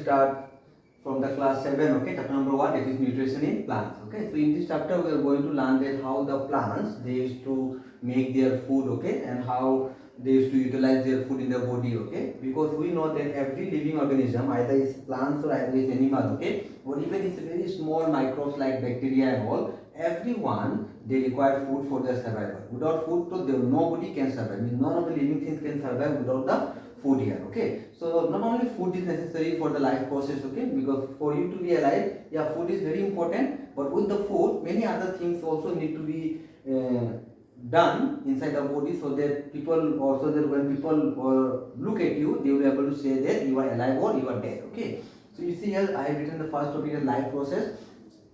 start from the class 7, okay, chapter number 1, that is nutrition in plants, okay. So in this chapter we are going to learn that how the plants, they used to make their food, okay, and how they used to utilize their food in their body, okay, because we know that every living organism, either is plants or either is animal, okay, or even it's very small microbes like bacteria and all, everyone, they require food for their survival. Without food, so nobody can survive. Means none of the living things can survive without the food here, okay. So not only food is necessary for the life process, okay, because for you to be alive, yeah, food is very important, but with the food many other things also need to be done inside the body, so that people also, that when people look at you, they will be able to say that you are alive or you are dead, okay. So you see here I have written the first topic as life process.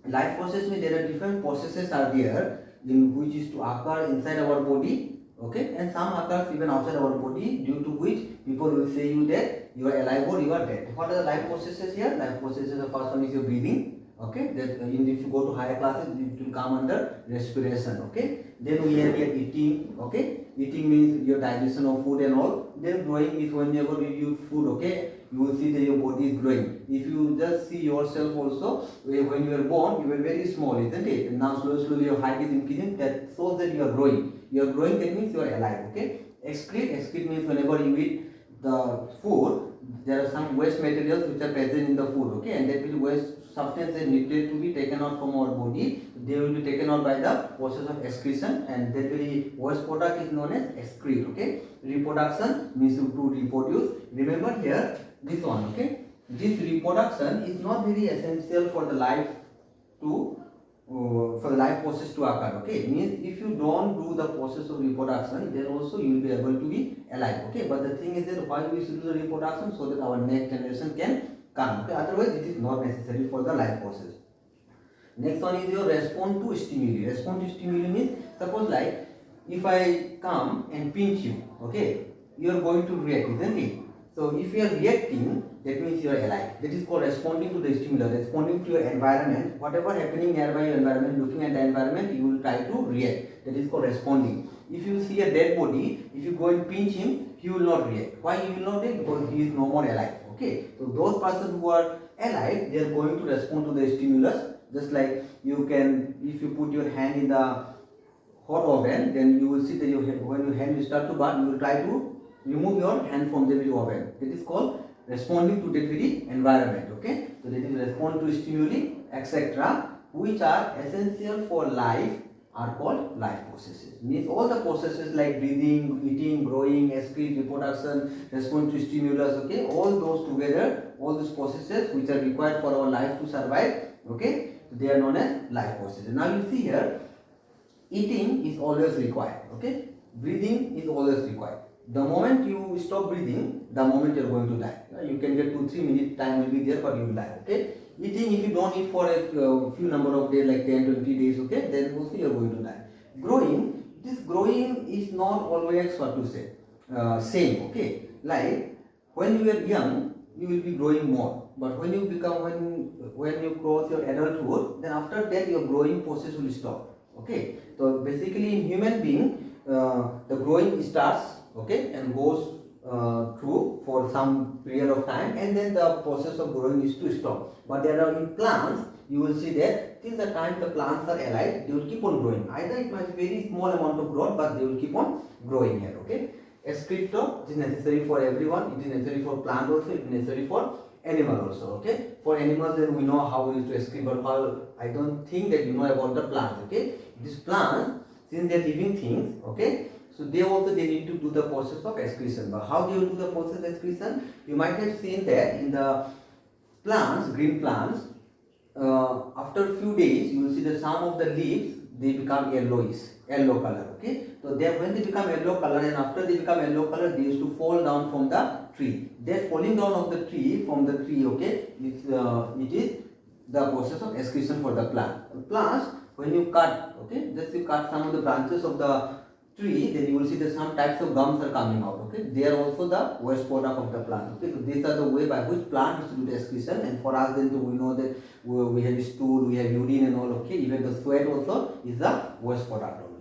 Life process means there are different processes are there in which is to occur inside our body, okay, and some occurs even outside our body, due to which people will say you that you are alive or you are dead. What are the life processes here? Life processes, the first one is your breathing, okay, that if you go to higher classes it will come under respiration, okay. Then we have here eating, okay, eating means your digestion of food and all. Then growing is whenever you eat food, okay, you will see that your body is growing. If you just see yourself also, when you were born you were very small, isn't it, and now slowly your height is increasing, that shows that you are growing. You are growing, that means you are alive, okay. Excrete means whenever you eat the food, there are some waste materials which are present in the food, okay, and that will waste substances needed to be taken out from our body. They will be taken out by the process of excretion, and that very waste product is known as excrete, okay. Reproduction means to reproduce. Remember here this one, okay, this reproduction is not very essential for the life to for the life process to occur, okay. Means if you don't do the process of reproduction, then also you will be able to be alive, okay. But the thing is that why we should do the reproduction, so that our next generation can come, okay. Otherwise it is not necessary for the life process. Next one is your response to stimuli. Response to stimuli means, suppose like if I come and pinch you, okay, you are going to react, isn't it? So if you are reacting, that means you are alive. That is called responding to the stimuli, responding to your environment. Whatever happening nearby your environment, looking at the environment, you will try to react. That is called responding. If you see a dead body, if you go and pinch him, he will not react. Why he will not react? Because he is no more alive, okay. So those persons who are alive, they are going to respond to the stimulus. Just like you can, if you put your hand in the hot oven, then you will see that when your hand will start to burn, you will try to remove your hand from the very oven. That is called responding to that very environment, okay. So that is respond to stimuli, etc., which are essential for life, are called life processes. Means all the processes like breathing, eating, growing, excrete, reproduction, respond to stimulus, okay, all those together, all these processes which are required for our life to survive, okay, they are known as life processes. Now you see here, eating is always required, okay, breathing is always required. The moment you stop breathing, the moment you are going to die. You can get 2-3 minutes time will be there, but you will die, okay. Eating, if you don't eat for a few number of days, like 10-20 days, okay, then also you are going to die. Growing, this growing is not always what to say same, okay. Like when you are young, you will be growing more, but when you become, when you cross your adulthood, then after that your growing process will stop, okay. So basically in human being, the growing starts, okay, and goes through for some period of time, and then the process of growing is to stop. But there are in plants, you will see that till the time the plants are alive, they will keep on growing. Either it might be very small amount of growth, but they will keep on growing here, okay. Excreta is necessary for everyone. It is necessary for plant also, it is necessary for animal also, okay. For animals, then we know how we use to excrete, but I don't think that you know about the plants, okay. These plants, since they are living things, okay, so they also, they need to do the process of excretion. But how do you do the process of excretion? You might have seen that in the plants, green plants, after a few days you will see that some of the leaves, they become yellow color, okay. So they, when they become yellow color, and after they become yellow color, they used to fall down from the tree. They falling down of the tree, from the tree, okay, it is the process of excretion for the plant. Plants, when you cut, okay, just you cut some of the branches of the tree, then you will see that some types of gums are coming out, okay. They are also the waste product of the plant, okay. So these are the way by which plant is to do the excretion, and for us then we know that we have stool, we have urine and all, okay. Even the sweat also is the waste product only.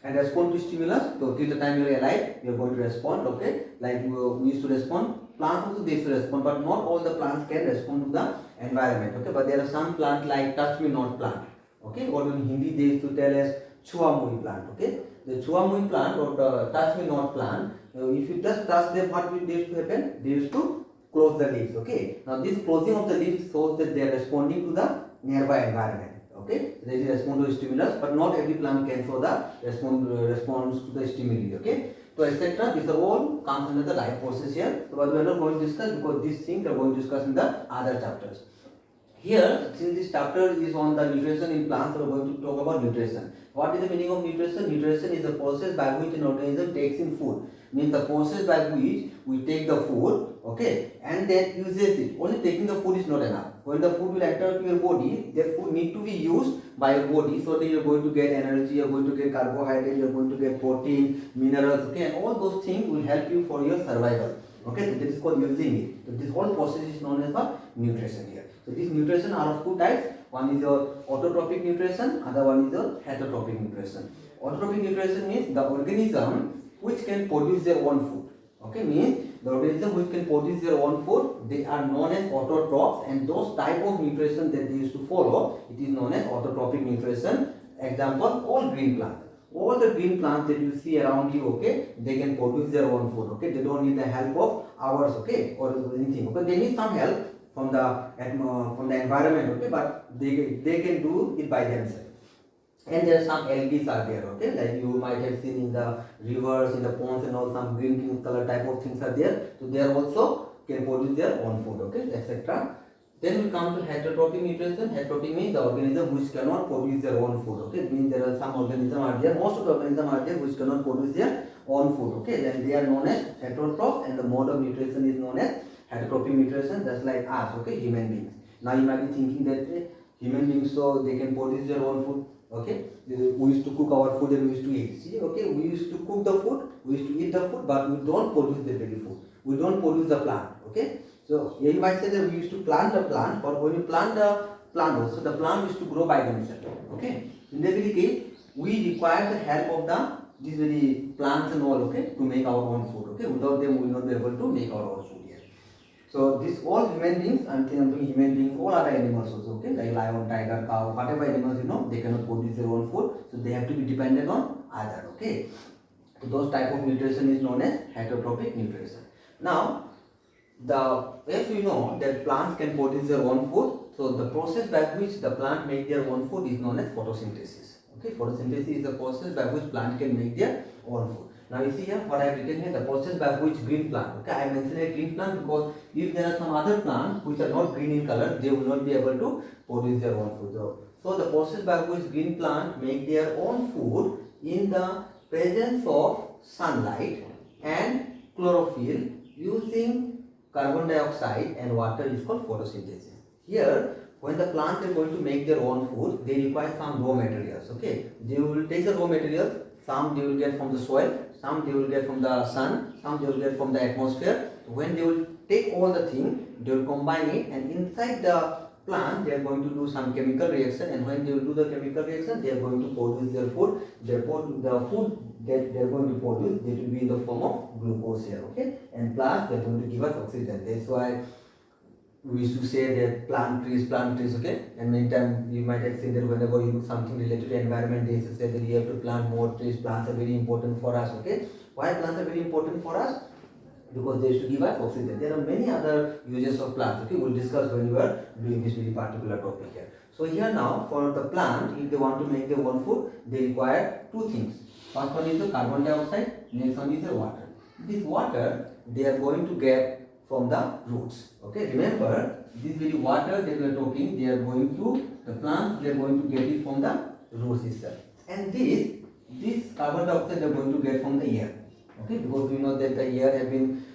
And respond to stimulus, so till the time you are alive, you are going to respond, okay. Like we used to respond plants also they should respond, but not all the plants can respond to the environment. Okay, but there are some plants like touch me not plant. Okay, or in Hindi they used to tell us chuamui plant. Okay, the chuamui plant or the touch me not plant. If you just touch them, what will they used to happen? They used to close the leaves. Okay, now this closing of the leaves shows that they are responding to the nearby environment. Okay, they respond to stimulus, but not every plant can show the response to the stimuli. Okay, so etc. These are all comes under the life process here. So what we are not going to discuss, because these things we are going to discuss in the other chapters. Here, since this chapter is on the nutrition in plants, we are going to talk about nutrition. What is the meaning of nutrition? Nutrition is the process by which an organism takes in food. Means the process by which we take the food, okay, and then uses it. Only taking the food is not enough. When the food will enter to your body, that food need to be used by your body, so that you are going to get energy, you are going to get carbohydrate, you are going to get protein, minerals, okay, and all those things will help you for your survival. Okay, so this is called using it. So this whole process is known as nutrition here. So these nutrition are of two types. One is your autotrophic nutrition, other one is your heterotropic nutrition. Autotrophic nutrition means the organism which can produce their own food. Okay, means the organism which can produce their own food, they are known as autotrophs, and those type of nutrition that they used to follow, it is known as autotrophic nutrition. Example, all green plants. All the green plants that you see around you, okay, they can produce their own food. Okay, they don't need the help of ours, okay, or anything. Okay, they need some help from the environment, okay, but they can do it by themselves. And there are some algae are there, okay, like you might have seen in the rivers, in the ponds and all, some green color type of things are there. So they are also can produce their own food, okay, etc. Then we come to heterotrophic nutrition. Heterotrophic means the organism which cannot produce their own food. Okay, it means there are some organisms are there, most of the organisms are there which cannot produce their own food. Okay, then they are known as heterotrophs, and the mode of nutrition is known as heterotrophic nutrition, just like us, okay, human beings. Now you might be thinking that human beings, so they can produce their own food. Okay, we used to cook our food and we used to eat. See, okay, we used to cook the food, we used to eat the food, but we don't produce the very food. We don't produce the plant. Okay, so you might say that we used to plant the plant, but when you plant the plant also, the plant used to grow by themselves. Okay, in that very case, we require the help of these very plants and all. Okay, to make our own food. Okay, without them we will not be able to make our own food. So this all human beings, I'm saying human beings, all other animals also, okay, like lion, tiger, cow, whatever animals, you know, they cannot produce their own food, so they have to be dependent on other, okay. So those type of nutrition is known as heterotrophic nutrition. Now, as we know that plants can produce their own food, so the process by which the plant make their own food is known as photosynthesis. Okay, photosynthesis is the process by which plant can make their own food. Now you see here what I have written here, the process by which green plant. Okay, I mentioned a green plant because if there are some other plants which are not green in color, they will not be able to produce their own food. So the process by which green plant make their own food in the presence of sunlight and chlorophyll using carbon dioxide and water is called photosynthesis. Here, when the plants are going to make their own food, they require some raw materials. Okay, they will take the raw materials. Some they will get from the soil, some they will get from the sun, some they will get from the atmosphere. When they will take all the things, they will combine it, and inside the plant they are going to do some chemical reaction, and when they will do the chemical reaction, they are going to produce their food. Therefore, the food that they are going to produce, they will be in the form of glucose here, okay, and plus they are going to give us oxygen. That's why we used to say that plant trees, okay, and many times you might have seen that whenever you do something related to environment, they used to say that you have to plant more trees. Plants are very important for us. Okay, why plants are very important for us? Because they used to give us oxygen. There are many other uses of plants. Okay, we'll discuss when we are doing this very particular topic here. So here now, for the plant, if they want to make their own food, they require two things. First one is the carbon dioxide, next one is the water. This water they are going to get from the roots. Okay, remember this very water that we are talking, they are going to the plants, they are going to get it from the roots itself, and this carbon dioxide they are going to get from the air. Okay, because we know that the air have been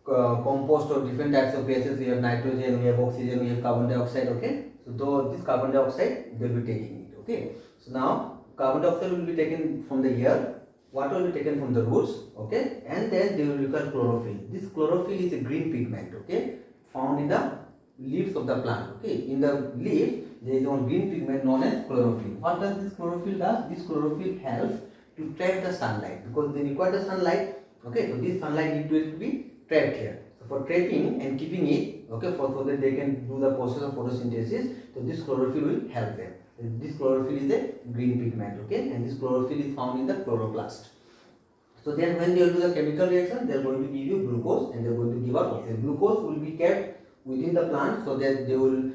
composed of different types of gases. We have nitrogen, we have oxygen, we have carbon dioxide. Okay, so though this carbon dioxide they will be taking it. Okay, so now carbon dioxide will be taken from the air, water will be taken from the roots, okay, and then they will require chlorophyll. This chlorophyll is a green pigment, okay, found in the leaves of the plant. Okay, in the leaf there is one green pigment known as chlorophyll. What does this chlorophyll does? This chlorophyll helps to trap the sunlight because they require the sunlight. Okay, so this sunlight need to be trapped here. So for trapping and keeping it, okay, so that they can do the process of photosynthesis, so this chlorophyll will help them. This chlorophyll is a green pigment, okay, and this chlorophyll is found in the chloroplast. So then when they will do the chemical reaction, they are going to give you glucose and they are going to give out oxygen. Glucose will be kept within the plant so that they will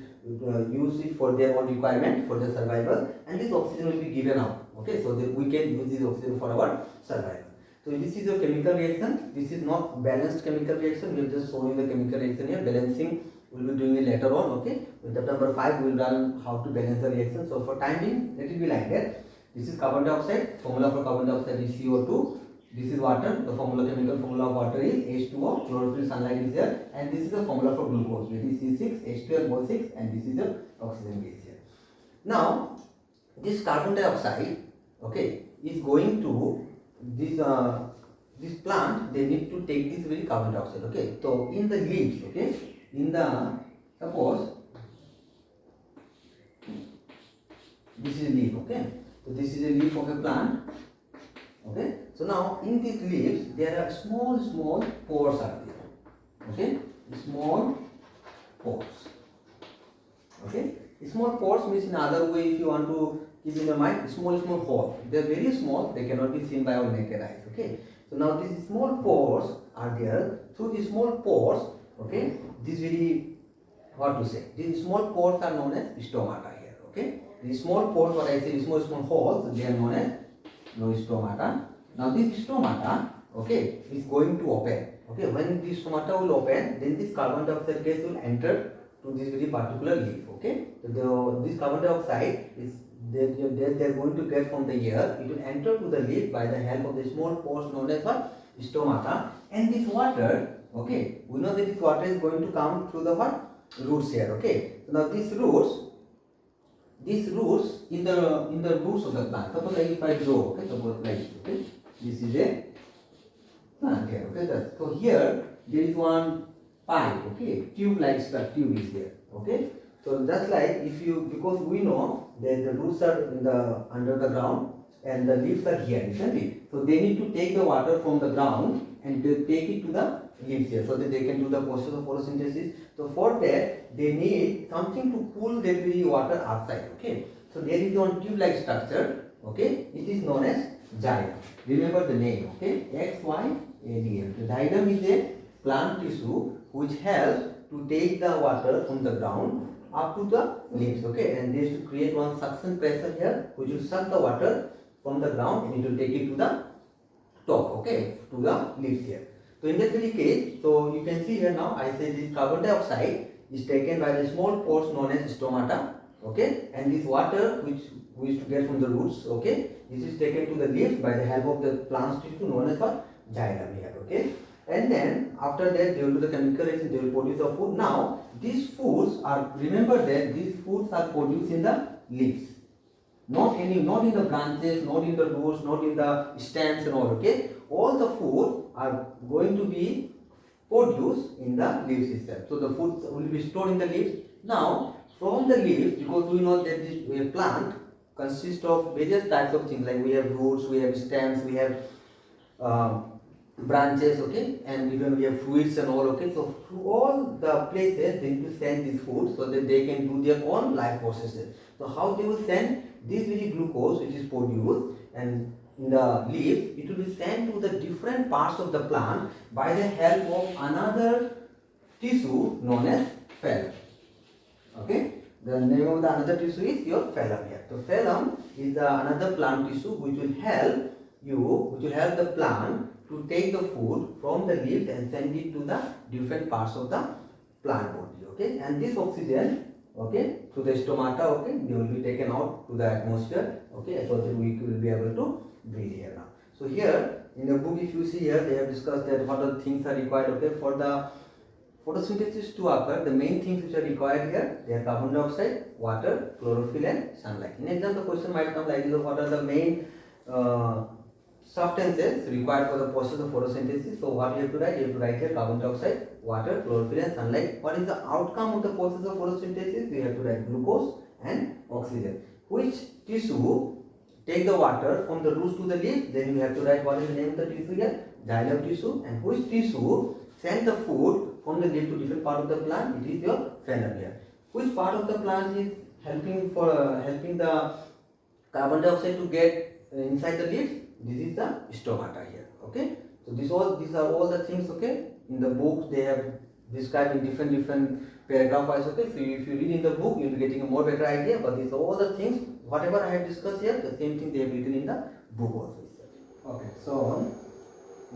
use it for their own requirement for their survival, and this oxygen will be given out, okay, so that we can use this oxygen for our survival. So this is your chemical reaction. This is not balanced chemical reaction. We are just showing the chemical reaction here. Balancing we will be doing it later on, okay. With chapter number 5 we will learn how to balance the reaction. So for time being, let it be like that. This is carbon dioxide. Formula for carbon dioxide is CO2. This is water. The formula, chemical formula of water is H2O. Chlorophyll, sunlight is there, and this is the formula for glucose. It is C6H12O6, and this is the oxygen gas here. Now, this carbon dioxide, okay, is going to this plant. They need to take this very carbon dioxide, okay. So in the leaves, okay, in the suppose this is a leaf, okay. So this is a leaf of a plant. Okay, so now in these leaves there are small pores are there. Okay, small pores. Okay, small pores means in other way, if you want to keep in your mind, small holes. They are very small. They cannot be seen by our naked eyes. Okay, so now these small pores are there. Through these small pores, okay, these very, what to say? These small pores are known as stomata here. Okay, these small pores, what I say, small holes, they are known as stomata. Now this stomata, okay, is going to open. Okay, when this stomata will open, then this carbon dioxide gas will enter to this very particular leaf. Okay, so this carbon dioxide is they are going to get from the air. It will enter to the leaf by the help of the small pores known as what? Stomata. And this water, okay, we know that this water is going to come through the what? Roots here. Okay, so now these roots in the roots of the plant. Suppose if I draw, okay, suppose like, okay, this is a plant here, okay. So here there is one pipe, okay, tube-like tube is there, okay. So just like if you, because we know that the roots are in the under the ground and the leaves are here, isn't it? So they need to take the water from the ground and they take it to the leaves here so that they can do the process of photosynthesis. So for that they need something to pull that very water outside. Okay. So there is one tube-like structure. Okay. It is known as xylem. Remember the name. Okay. XYADM. The xylem is a plant tissue which helps to take the water from the ground up to the leaves. Okay. And this to create one suction pressure here which will suck the water from the ground and it will take it to the top. Okay. To the leaves here. So in that very case, so you can see here now I say this carbon dioxide is taken by the small pores known as stomata, okay, and this water which we used to get from the roots, okay, this is taken to the leaves by the help of the plant tissue known as what? Xylem here, okay, and then after that they will do the chemical reaction, they will produce the food. Now these foods are, remember that these foods are produced in the leaves. Not in the branches, not in the roots, not in the stems and all, okay. All the food are going to be produced in the leaves itself. So the food will be stored in the leaves. Now from the leaves, because we know that this plant consists of various types of things, like we have roots, we have stems, we have branches, okay, and even we have fruits and all, okay. So through all the places they need to send this food so that they can do their own life processes. So how they will send this very glucose which is produced and in the leaf, it will be sent to the different parts of the plant by the help of another tissue known as phloem. Okay, the name of the another tissue is your phloem here. So phloem is another plant tissue which will help the plant to take the food from the leaves and send it to the different parts of the plant body. Okay, and this oxygen, okay, through the stomata, okay, they will be taken out to the atmosphere, okay, so that we will be able to breathe here now. So here in the book, if you see here, they have discussed that what are the things are required, okay, for the photosynthesis to occur. The main things which are required here, they are carbon dioxide, water, chlorophyll and sunlight. In exam the question might come like this: what are the main substances required for the process of photosynthesis? So what you have to write? You have to write here carbon dioxide, water, chlorophyll and sunlight. What is the outcome of the process of photosynthesis? We have to write glucose and oxygen. Which tissue take the water from the roots to the leaf? Then you have to write what is the name of the tissue here? Xylem tissue. And which tissue send the food from the leaf to different part of the plant, it is your phloem layer. Which part of the plant is helping the carbon dioxide to get inside the leaves? This is the stomata here. Okay, so these are all the things. Okay, in the book they have described in different paragraph wise. Okay, so if you read in the book, you'll be getting a more better idea. But these are all the things, whatever I have discussed here, the same thing they have written in the book also. Okay, so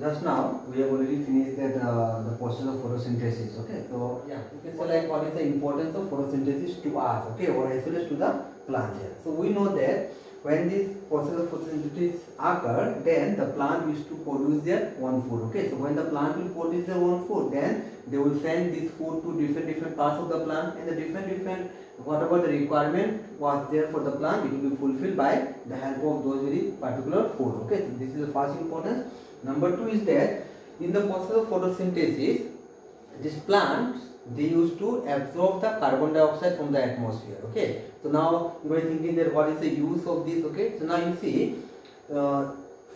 just now we have already finished that the process of photosynthesis. Okay, so yeah, you can say like what is the importance of photosynthesis to us, okay, or as well as to the plant here. So we know that when this process of photosynthesis occur, then the plant used to produce their own food. Okay, so when the plant will produce their own food, then they will send this food to different parts of the plant, and the different whatever the requirement was there for the plant, it will be fulfilled by the help of those very particular food. Okay, so this is the first importance. Number two is that in the process of photosynthesis, these plants, they used to absorb the carbon dioxide from the atmosphere. Okay, so now you are thinking that what is the use of this? Okay, so now you see,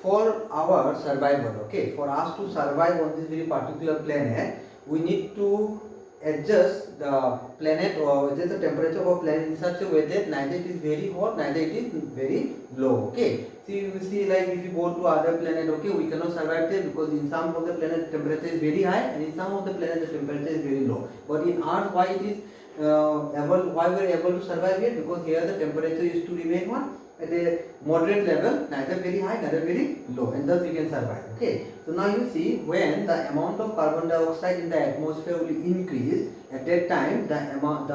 for our survival, okay, for us to survive on this very particular planet, we need to adjust the planet or adjust the temperature of our planet in such a way that neither it is very hot, neither it is very low. Okay, so you see, like if you go to other planet, okay, we cannot survive there because in some of the planet the temperature is very high, and in some of the planet the temperature is very low. But in Earth, why it is why we are able to survive here? Because here the temperature used to remain what? At a moderate level, neither very high, neither very low, and thus we can survive. Okay, so now you see, when the amount of carbon dioxide in the atmosphere will increase, at that time the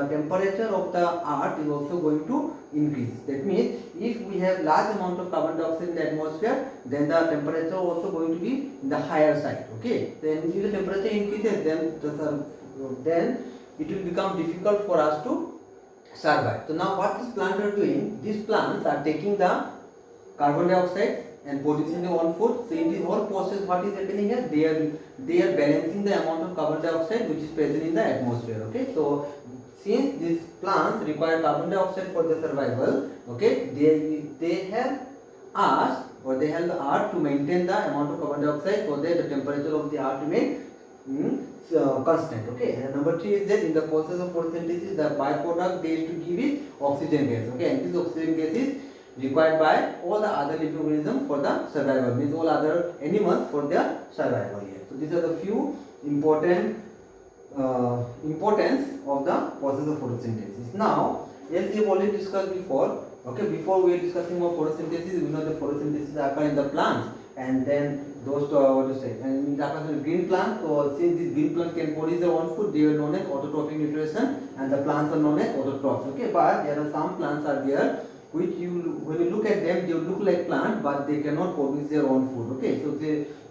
temperature of the earth is also going to increase. That means if we have large amount of carbon dioxide in the atmosphere, then the temperature also going to be in the higher side. Okay, then if the temperature increases, then it will become difficult for us to survive. So now what these plants are doing, these plants are taking the carbon dioxide and producing their own food. So in this whole process, what is happening here? They are balancing the amount of carbon dioxide which is present in the atmosphere. Okay, so since these plants require carbon dioxide for their survival, okay, they help us, or they help the earth to maintain the amount of carbon dioxide so that the temperature of the earth remain constant. Okay, and number three is that in the process of photosynthesis, the byproduct they used to give is oxygen gas. Okay, and this oxygen gas is required by all the other living organisms for the survival, means all other animals for their survival here. So these are the few important importance of the process of photosynthesis. Now, as we have already discussed before, okay, before we are discussing about photosynthesis, we know the photosynthesis occur in the plants, and then those and it occurs in green plant. So since this green plant can produce their own food, they are known as autotrophic nutrition, and the plants are known as autotrophs. Okay, but there are some plants are there which when you look at them, they look like plant, but they cannot produce their own food. Okay,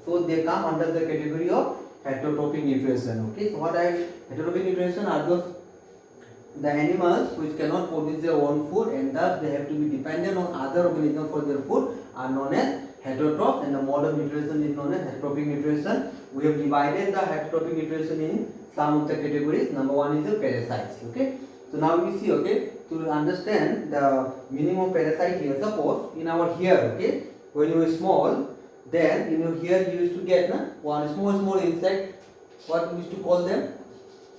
so they come under the category of heterotrophic nutrition. Okay, so what are heterotrophic nutrition? Are those the animals which cannot produce their own food, and thus they have to be dependent on other organisms for their food, are known as heterotrophs, and the mode of nutrition is known as heterotrophic nutrition. We have divided the heterotrophic nutrition in some of the categories. Number one is the parasites. Okay, so now we see, okay, to understand the meaning of parasite here, suppose in our hair, okay, when you were small, then in your hair you used to get one small insect, what we used to call them?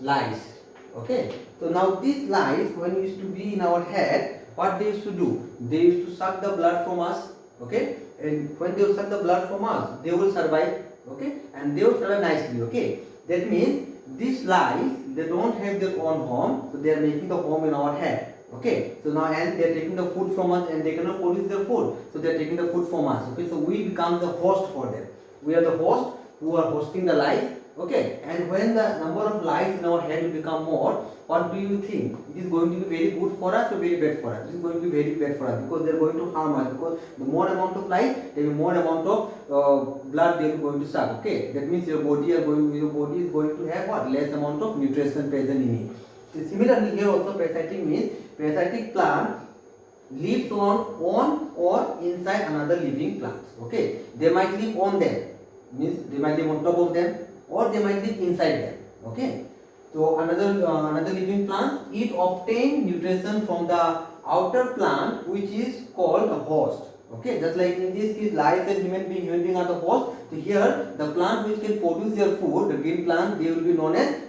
Lice. Okay, so now these lice, when used to be in our head, what they used to do? They used to suck the blood from us. Okay, and when they will suck the blood from us, they will survive. Okay, and they will survive nicely. Okay, that means these lice, they don't have their own home, so they are making the home in our head. Okay, so now and they are taking the food from us, and they cannot produce their food, so they are taking the food from us. Okay, so we become the host for them. We are the host who are hosting the lice. Okay, and when the number of lice in our head will become more, what do you think? It is going to be very good for us or very bad for us? It is going to be very bad for us, because they are going to harm us, because the more amount of lice, there will be more amount of blood they are going to suck. Okay, that means your body is going to have what? Less amount of nutrition present in it. So similarly here also, parasitic means parasitic plant lives on or inside another living plant. Okay, they might live on them, means they might live on top of them, or they might live inside them. Okay, so another living plant, it obtain nutrition from the outer plant, which is called a host. Okay, just like in this case, lice and human being are the host. So here the plant which can produce their food, the green plant, they will be known as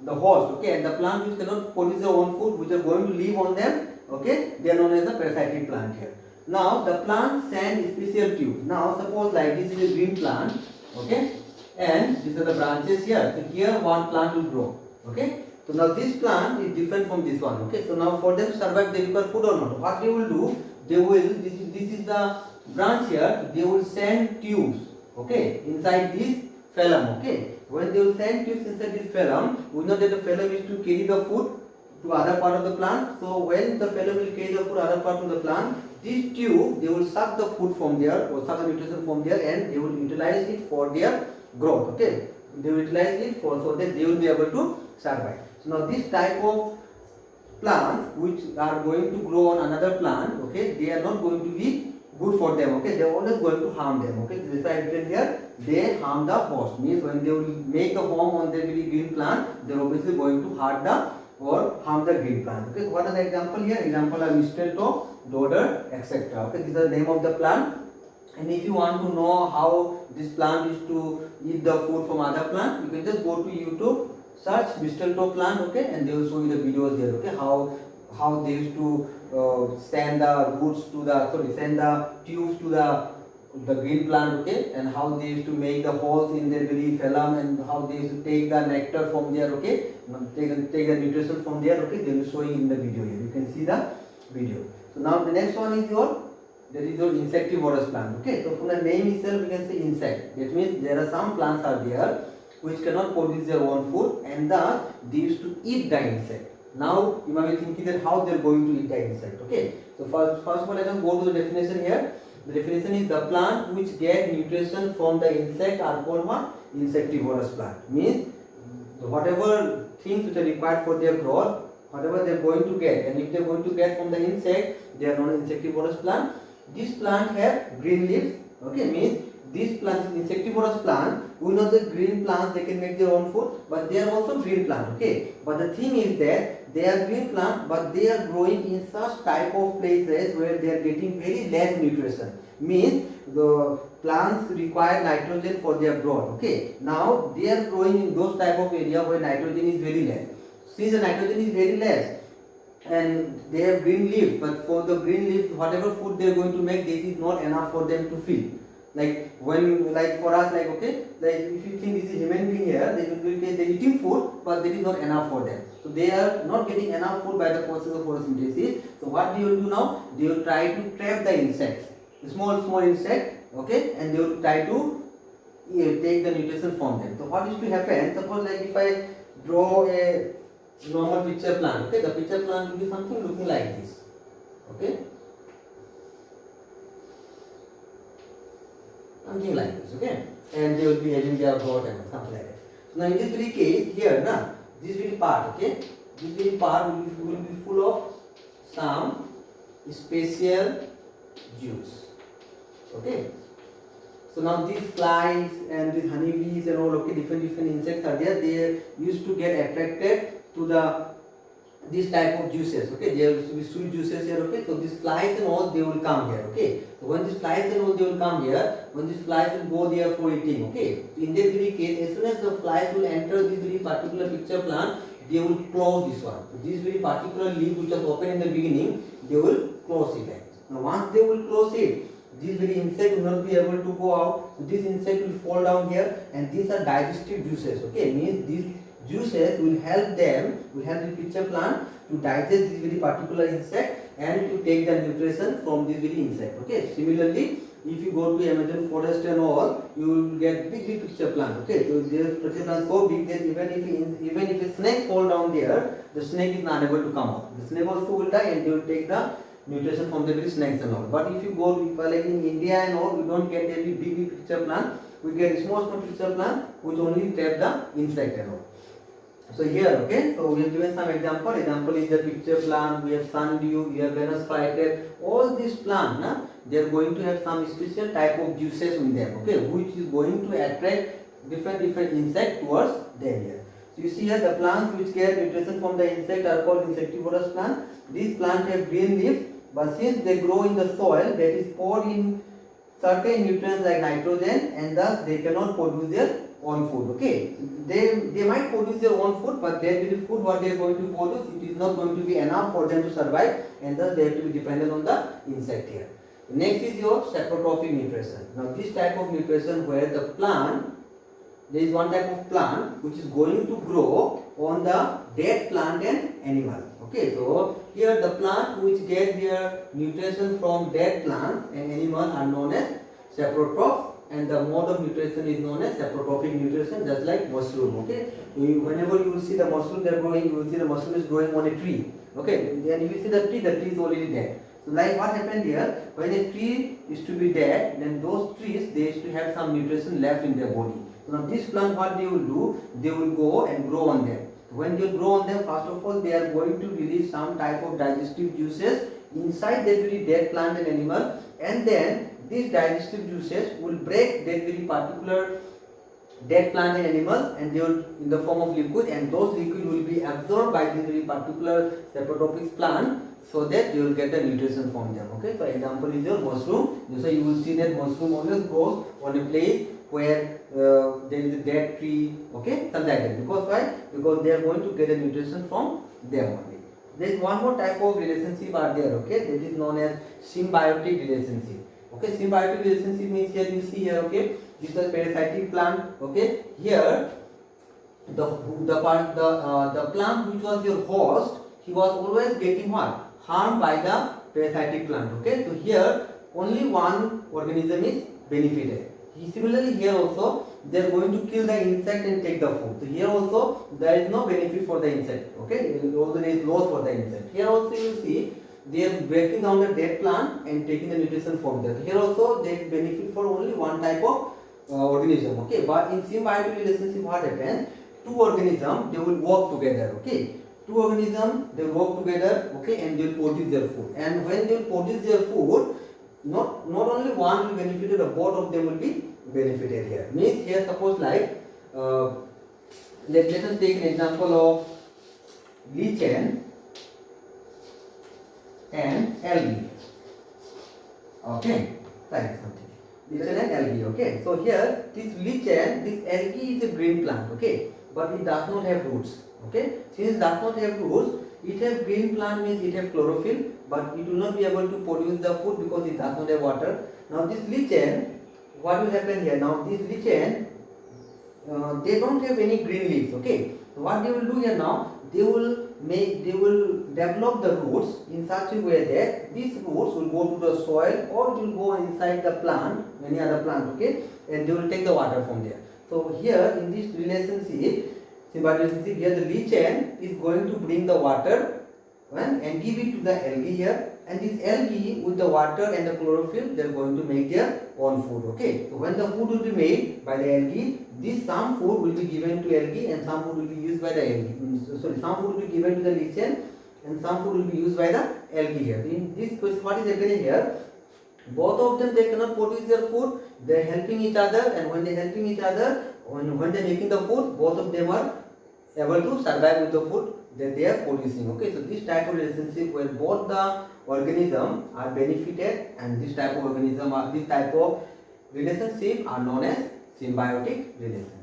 the host, okay, and the plant which cannot produce their own food, which are going to live on them, okay, they are known as the parasitic plant here. Now the plant send special tubes. Now suppose like this is a green plant, okay, and these are the branches here. So here one plant will grow, okay. So now this plant is different from this one, okay. So now for them to survive, they require food or not. What they will do, they will, this is the branch here, they will send tubes, okay, inside this phloem, okay. When they will send tubes inside this phloem, we know that the phloem is to carry the food to other part of the plant. So when the phloem will carry the food other part of the plant, this tube, they will suck the food from there or suck the nutrition from there, and they will utilize it for their growth, okay. They will utilize it for, so that they will be able to survive. So now this type of plants which are going to grow on another plant, okay, they are not going to be good for them, okay, they are always going to harm them, okay. This is why I written here, they harm the host, means when they will make a home on the very green plant, they are obviously going to hurt the or harm the green plant, okay. So what are the example here? Example are mistletoe, dodder, etc. Okay, these are the name of the plant. And if you want to know how this plant is to eat the food from other plant, you can just go to YouTube, search mistletoe plant, okay, and they will show you the videos there, okay, how they used to send the roots to the, send the tubes to the green plant, okay, and how they used to make the holes in their very phloem, and how they used to take the nectar from there, okay, take the nutrition from there, okay, they will show you in the video here. You can see the video. So now the next one is your, that is your insectivorous plant, okay. So from the name itself we can say insect. That means there are some plants are there which cannot produce their own food, and thus they used to eat the insect. Now you might be thinking that how they are going to eat the insect, okay. So first of all, let us go to the definition here. The definition is the plant which get nutrition from the insect are called what? Insectivorous plant. Means whatever things which are required for their growth, whatever they are going to get, and if they are going to get from the insect, they are known as insectivorous plant. This plant have green leaves, okay, means this plant is insectivorous plant. We know the green plants, they can make their own food, but they are also green plant, okay. But the thing is that they are green plant, but they are growing in such type of places where they are getting very less nutrition. Means the plants require nitrogen for their growth, okay. Now they are growing in those type of area where nitrogen is very less. Since the nitrogen is very less, and they have green leaves, but for the green leaves, whatever food they are going to make, this is not enough for them to feed. Like when, like for us, like okay, like if you think this is human being here, they will be they eating food, but that is not enough for them. So they are not getting enough food by the process of photosynthesis. So what they will do now? They will try to trap the insects, small insect, okay, and they will try to take the nutrition from them. So what is to happen? Suppose like if I draw a normal picture plant, okay, the picture plant will be something looking like this, okay. Something like this, okay, and they will be having their growth and something like that. So now in this very case here, now this very part, okay, this very part will be full of some special juice, okay. So now these flies and these honeybees and all, okay, different insects are there. They used to get attracted to this type of juices, okay. There will be sweet juices here, okay. So these flies and all, they will come here, okay. So when these flies and all, they will come here, when these flies will go there for eating, okay. So in this very case, as soon as the flies will enter this very particular picture plant, they will close this one. So this very particular leaf which was open in the beginning, they will close it like this. Now once they will close it, this very insect will not be able to go out. So this insect will fall down here, and these are digestive juices, okay. Means these juices will help them, will help the picture plant to digest this very particular insect and to take the nutrition from this very insect, okay. Similarly, if you go to Amazon forest and all, you will get big picture plant, okay. So their picture plant so big that even if a snake fall down there, the snake is not able to come out. The snake also will die, and they will take the nutrition from the very snakes and all. But if you go, like in India and all, we don't get any big picture plant. We get small picture plant which only trap the insect and all. So here, okay, so we have given some example. Example is the picture plant, we have sundew, we have Venus flytrap. All these plants, they are going to have some special type of juices in them, okay, which is going to attract different insects towards them here. So you see here the plants which get nutrition from the insect are called insectivorous plants. These plants have green leaves, but since they grow in the soil, that is poured in certain nutrients like nitrogen, and thus they cannot produce their own food. Okay, they might produce their own food, but their very food what they are going to produce, it is not going to be enough for them to survive, and thus they have to be dependent on the insect here. Next is your saprotrophic nutrition. Now this type of nutrition where the plant, there is one type of plant which is going to grow on the dead plant and animal. Okay, so here the plant which get their nutrition from dead plant and animal are known as saprotroph, and the mode of nutrition is known as saprotrophic nutrition, just like mushroom. Okay, whenever you will see the mushroom they are growing, you will see the mushroom is growing on a tree. Okay, then if you see the tree is already dead. So like what happened here, when a tree is to be dead, then those trees they used to have some nutrition left in their body. So now this plant what they will do, they will go and grow on them. When they grow on them, first of all they are going to release some type of digestive juices inside that very dead plant and animal, and then these digestive juices will break that very particular dead plant and animal, and they will in the form of liquid, and those liquid will be absorbed by this very particular saprotrophic plant, so that you will get the nutrition from them. Okay, for example is your mushroom. So you will see that mushroom always grows on a place where there is a dead tree. Okay, something like that. Because why? Because they are going to get a nutrition from them only. There is one more type of relationship are there. Okay, that is known as symbiotic relationship. Okay, symbiotic relationship means here you see here. Okay, this is a parasitic plant. Okay, here the plant which was your host, he was always getting what? Harmed by the parasitic plant. Okay, so here only one organism is benefited. Similarly here also they are going to kill the insect and take the food. So here also there is no benefit for the insect. Okay, although there is loss for the insect. Here also you see they are breaking down the dead plant and taking the nutrition from there. Here also there is benefit for only one type of organism. Okay, but in symbiotic relationship what happens? Two organisms they will work together. Okay, two organisms they work together. Okay, and they will produce their food. And when they will produce their food, not only one will benefit, but both of them will be benefited here. Means here suppose like let us take an example of lichen and algae. Okay, like something. Lichen and algae. Okay, so here this lichen, this algae is a green plant. Okay, but it does not have roots. Okay, since it does not have roots, it has green plant means it has chlorophyll, but it will not be able to produce the food because it does not have water. Now this lichen, what will happen here? Now this lichen, they don't have any green leaves. Okay, so what they will do here now? They will develop the roots in such a way that these roots will go to the soil or it will go inside the plant, any other plant. Okay, and they will take the water from there. So here in this relationship, symbiotic relationship, here the lichen is going to bring the water and give it to the algae here, and this algae with the water and the chlorophyll they are going to make their own food. Okay, so when the food will be made by the algae, this some food will be given to algae and some food will be used by the algae. Sorry, some food will be given to the lichen and some food will be used by the algae here. In this case, what is happening here? Both of them they cannot produce their food. They are helping each other, and when they are helping each other, when they are making the food, both of them are able to survive with the food that they are producing. Okay, so this type of relationship where both the organisms are benefited, and this type of organism or this type of relationship are known as symbiotic relationship.